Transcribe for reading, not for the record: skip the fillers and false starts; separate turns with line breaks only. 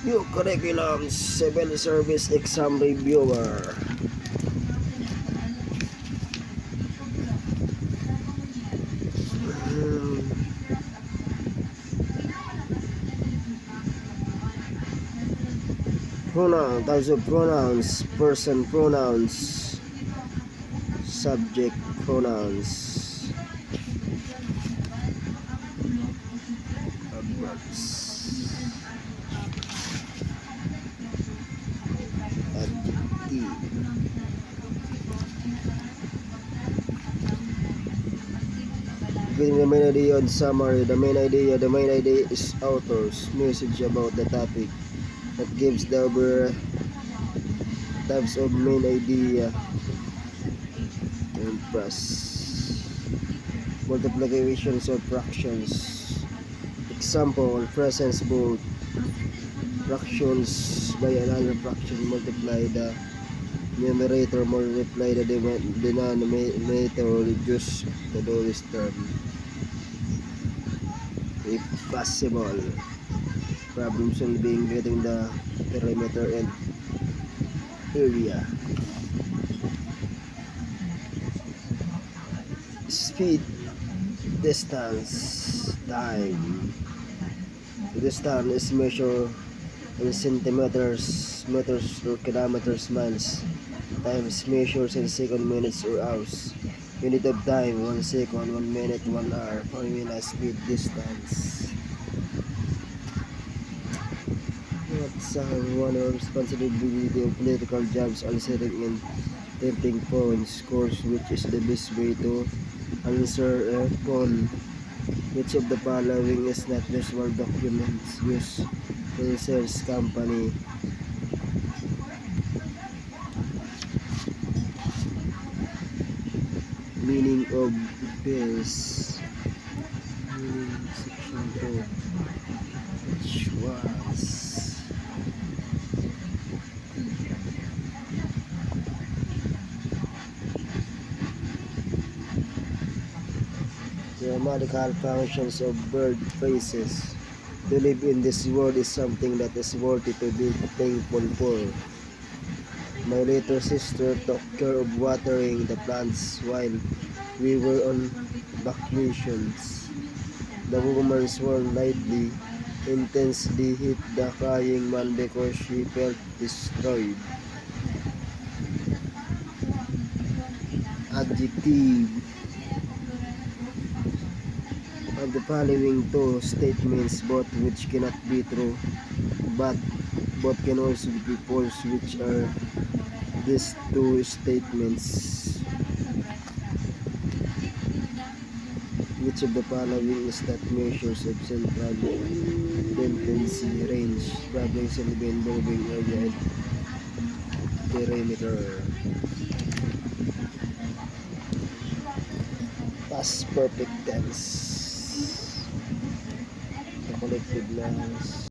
New Curriculum Civil Service Exam Reviewer. Pronoun, types of pronouns, person pronouns, subject pronouns, adverbs, adjective. Giving the main idea and summary. The main idea is author's message about the topic. That gives the over types of main idea and plus multiplications or fractions. Example, presence both fractions by another fraction, multiply the numerator, multiply the denominator, reduce the lowest term if possible. Problem solving, getting the perimeter and area. Speed, distance, time. The distance is measured in centimeters, meters or kilometers, miles. Time is measured in seconds, minutes or hours. Unit of time, 1 second, 1 minute, 1 hour. Formula, speed, distance. What's one of responsibility of political jobs are setting in 13 points course, which is the best way to answer a phone. Which of the following is not visual documents used in a sales company? Meaning of bills. Meaning section 2. Which was grammatical functions of verb phrases. To live in this world is something that is worthy to be thankful for. My little sister took care of watering the plants while we were on vacations. The woman swore lightly, intensely hit the crying man because she felt destroyed. Adjective. Of the following two statements, both which cannot be true, but both can also be false, which are these two statements? Which of the following is that measures of central tendency range, problem solving involving area and perimeter? Past perfect tense. The collective nouns.